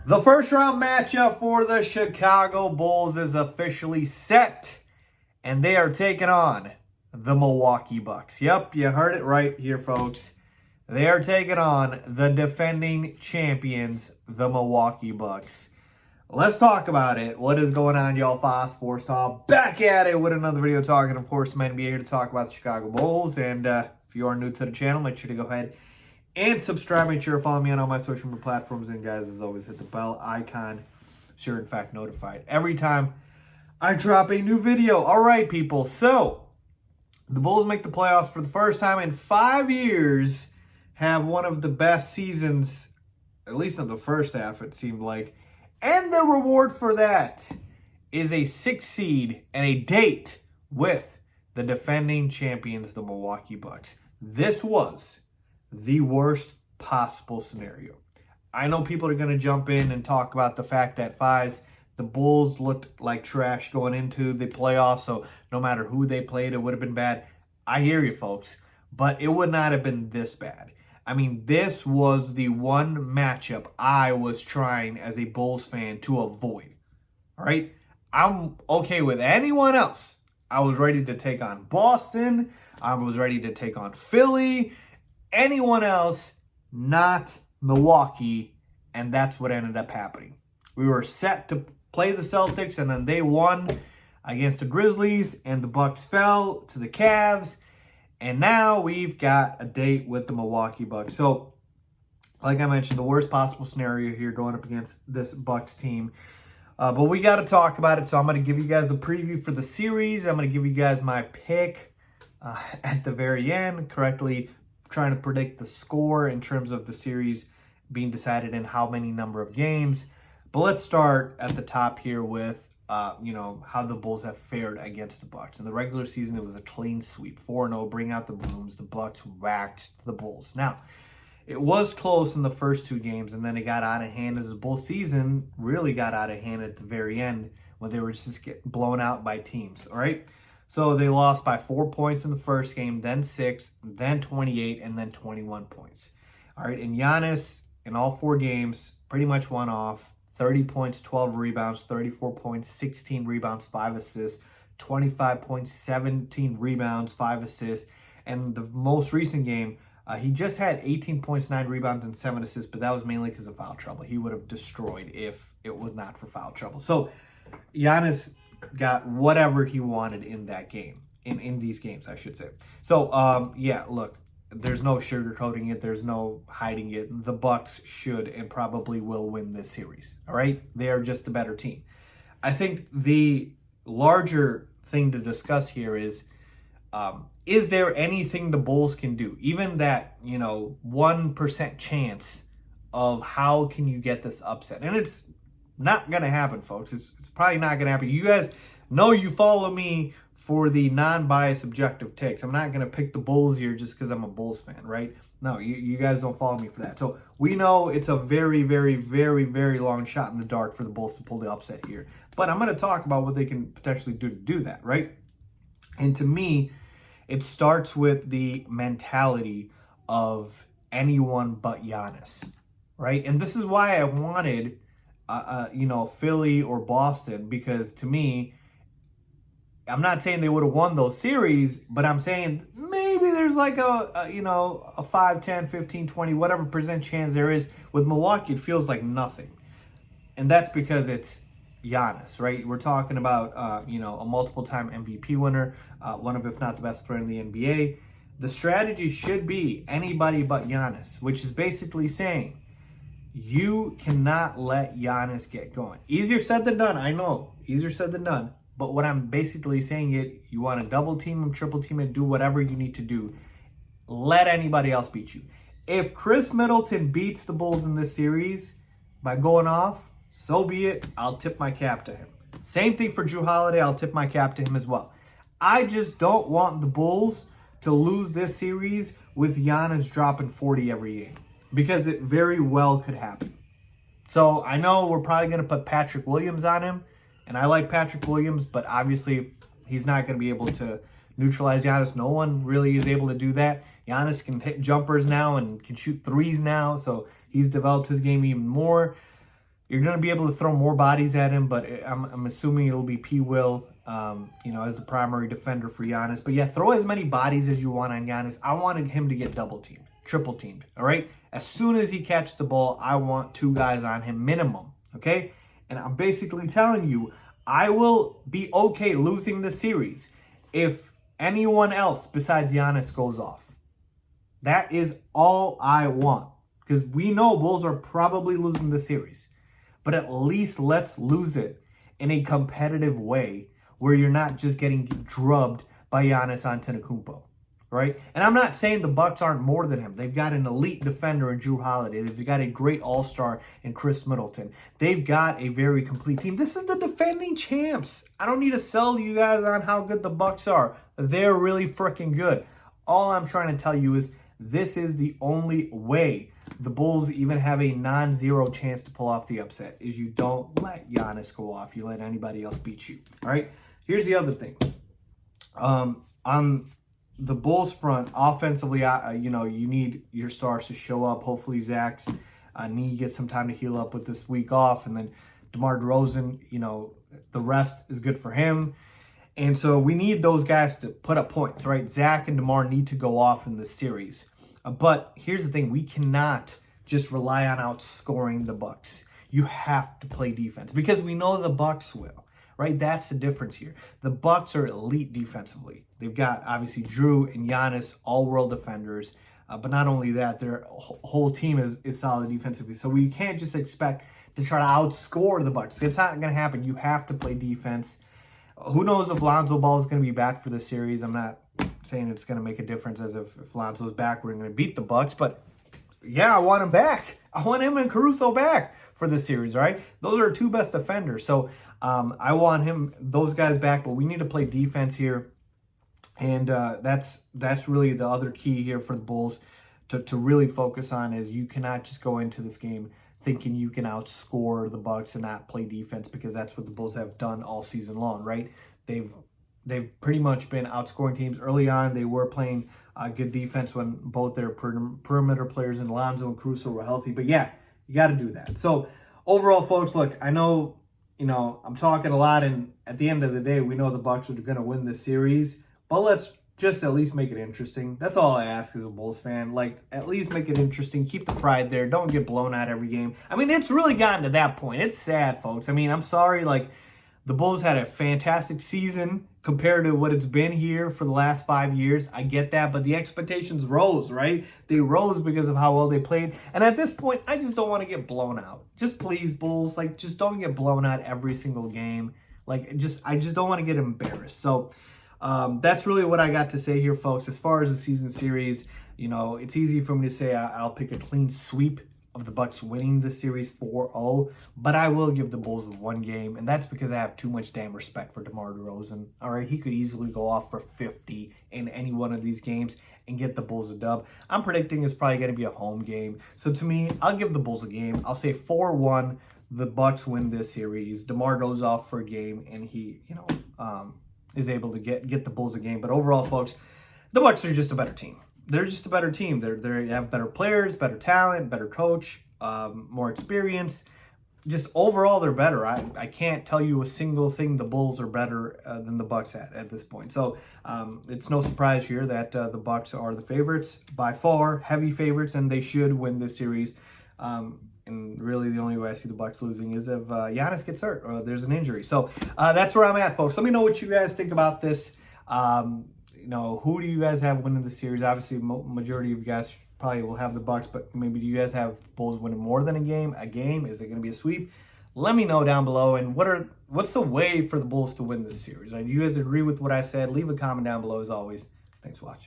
The first round matchup for the Chicago Bulls is officially set, and they are taking on the Milwaukee Bucks. Yep, you heard it right here, folks. They are taking on the defending champions, the Milwaukee Bucks. Let's talk about it. What is going on, y'all? Faiz Sports Talk back at it with another video talking, of course, some NBA here to talk about the Chicago Bulls. And if you are new to the channel, make sure to go ahead and subscribe. Make sure to follow me on all my social media platforms. And guys, as always, hit the bell icon. So you're in fact notified every time I drop a new video. All right, people. So the Bulls make the playoffs for the first time in 5 years. Have one of the best seasons, at least in the first half, it seemed like. And the reward for that is a 6 seed and a date with the defending champions, the Milwaukee Bucks. This was the worst possible scenario. I know people are going to jump in and talk about the fact that the Bulls looked like trash going into the playoffs, so no matter who they played, it would have been bad. I hear you, folks, but it would not have been this bad. I mean, this was the one matchup I was trying as a Bulls fan to avoid. All right? I'm okay with anyone else. I was ready to take on Boston. I was ready to take on Philly. Anyone else, not Milwaukee. And that's what ended up happening. We were set to play the Celtics, and then they won against the Grizzlies, and the Bucks fell to the Cavs. And now we've got a date with the Milwaukee Bucks. So, like I mentioned, the worst possible scenario here going up against this Bucks team. But we got to talk about it. So I'm going to give you guys a preview for the series. I'm going to give you guys my pick at the very end, correctly trying to predict the score in terms of the series being decided in how many number of games. But let's start at the top here with how the Bulls have fared against the Bucks. In the regular season, it was a clean sweep. 4-0, bring out the brooms. The Bucks whacked the Bulls. Now, it was close in the first 2 games, and then it got out of hand as the Bulls season really got out of hand at the very end when they were just getting blown out by teams, all right? So they lost by 4 points in the first game, then 6, then 28, and then 21 points. All right, and Giannis, in all 4 games, pretty much went off. 30 points, 12 rebounds, 34 points, 16 rebounds, 5 assists, 25 points, 17 rebounds, 5 assists. And the most recent game, he just had 18 points, 9 rebounds, and 7 assists, but that was mainly because of foul trouble. He would have destroyed if it was not for foul trouble. So Giannis got whatever he wanted in that game, in these games, I should say. So, yeah, look. There's no sugarcoating it. There's no hiding it. The Bucks should and probably will win this series. All right? They are just a better team. I think the larger thing to discuss here is there anything the Bulls can do? Even that, 1% chance of how can you get this upset? And it's not going to happen, folks. It's probably not going to happen. You guys know you follow me for the non-biased objective takes. I'm not going to pick the Bulls here just because I'm a Bulls fan, right? No, you guys don't follow me for that. So we know it's a very, very, very, very long shot in the dark for the Bulls to pull the upset here. But I'm going to talk about what they can potentially do to do that, right? And to me, it starts with the mentality of anyone but Giannis, right? And this is why I wanted, Philly or Boston, because to me, I'm not saying they would have won those series, but I'm saying maybe there's like a 5, 10, 15, 20, whatever percent chance there is. With Milwaukee, it feels like nothing. And that's because it's Giannis, right? We're talking about, a multiple-time MVP winner, one of, if not the best player in the NBA. The strategy should be anybody but Giannis, which is basically saying you cannot let Giannis get going. Easier said than done, I know. Easier said than done. But what I'm basically saying is you want to double team him, triple team him, do whatever you need to do. Let anybody else beat you. If Chris Middleton beats the Bulls in this series by going off, so be it. I'll tip my cap to him. Same thing for Jrue Holiday. I'll tip my cap to him as well. I just don't want the Bulls to lose this series with Giannis dropping 40 every game, because it very well could happen. So I know we're probably going to put Patrick Williams on him. And I like Patrick Williams, but obviously he's not going to be able to neutralize Giannis. No one really is able to do that. Giannis can hit jumpers now and can shoot threes now, so he's developed his game even more. You're going to be able to throw more bodies at him, but I'm assuming it'll be P. Will, as the primary defender for Giannis. But yeah, throw as many bodies as you want on Giannis. I wanted him to get double teamed, triple teamed, all right? As soon as he catches the ball, I want 2 guys on him minimum, okay? And I'm basically telling you, I will be okay losing the series if anyone else besides Giannis goes off. That is all I want, because we know Bulls are probably losing the series. But at least let's lose it in a competitive way where you're not just getting drubbed by Giannis Antetokounmpo, right? And I'm not saying the Bucks aren't more than him. They've got an elite defender in Jrue Holiday. They've got a great all-star in Chris Middleton. They've got a very complete team. This is the defending champs. I don't need to sell you guys on how good the Bucks are. They're really freaking good. All I'm trying to tell you is this is the only way the Bulls even have a non-zero chance to pull off the upset, is you don't let Giannis go off. You let anybody else beat you, all right? Here's the other thing. On the Bulls front, offensively, you need your stars to show up. Hopefully Zach's knee gets some time to heal up with this week off. And then DeMar DeRozan, the rest is good for him. And so we need those guys to put up points, right? Zach and DeMar need to go off in this series. But here's the thing. We cannot just rely on outscoring the Bucks. You have to play defense because we know the Bucks will, right? That's the difference here. The Bucks are elite defensively. They've got, obviously, Jrue and Giannis, all-world defenders. But not only that, their whole team is solid defensively. So we can't just expect to try to outscore the Bucks. It's not going to happen. You have to play defense. Who knows if Lonzo Ball is going to be back for this series. I'm not saying it's going to make a difference as if Lonzo's back, we're going to beat the Bucks. But, yeah, I want him back. I want him and Caruso back for this series, right? Those are our 2 best defenders. So I want those guys back, but we need to play defense here. And that's really the other key here for the Bulls to really focus on is you cannot just go into this game thinking you can outscore the Bucks and not play defense, because that's what the Bulls have done all season long, right? They've pretty much been outscoring teams early on. They were playing good defense when both their perimeter players in Lonzo and Caruso were healthy. But yeah, you got to do that. So overall, folks, look, I know, I'm talking a lot, and at the end of the day, we know the Bucks are going to win this series. But let's just at least make it interesting. That's all I ask as a Bulls fan. Like, at least make it interesting. Keep the pride there. Don't get blown out every game. I mean, it's really gotten to that point. It's sad, folks. I mean, I'm sorry. Like, the Bulls had a fantastic season compared to what it's been here for the last 5 years. I get that. But the expectations rose, right? They rose because of how well they played. And at this point, I just don't want to get blown out. Just please, Bulls. Like, just don't get blown out every single game. Like, I just don't want to get embarrassed. So, that's really what I got to say here, folks. As far as the season series, it's easy for me to say I'll pick a clean sweep of the Bucks winning the series 4-0, but I will give the Bulls 1 game, and that's because I have too much damn respect for DeMar DeRozan. All right, he could easily go off for 50 in any one of these games and get the Bulls a dub. I'm predicting it's probably going to be a home game. So to me, I'll give the Bulls a game. I'll say 4-1. The Bucks win this series. DeMar goes off for a game, and he, is able to get the Bulls a game. But overall, folks, the Bucks are just a better team. They're just a better team. They have better players, better talent, better coach, more experience. Just overall, they're better. I can't tell you a single thing the Bulls are better than the Bucks at this point. So it's no surprise here that the Bucks are the favorites by far, heavy favorites, and they should win this series. And really, the only way I see the Bucks losing is if Giannis gets hurt or there's an injury. So that's where I'm at, folks. Let me know what you guys think about this. Who do you guys have winning the series? Obviously, majority of you guys probably will have the Bucks, but maybe do you guys have Bulls winning more than a game? A game? Is it going to be a sweep? Let me know down below. And what's the way for the Bulls to win this series? Do you guys agree with what I said? Leave a comment down below as always. Thanks for watching.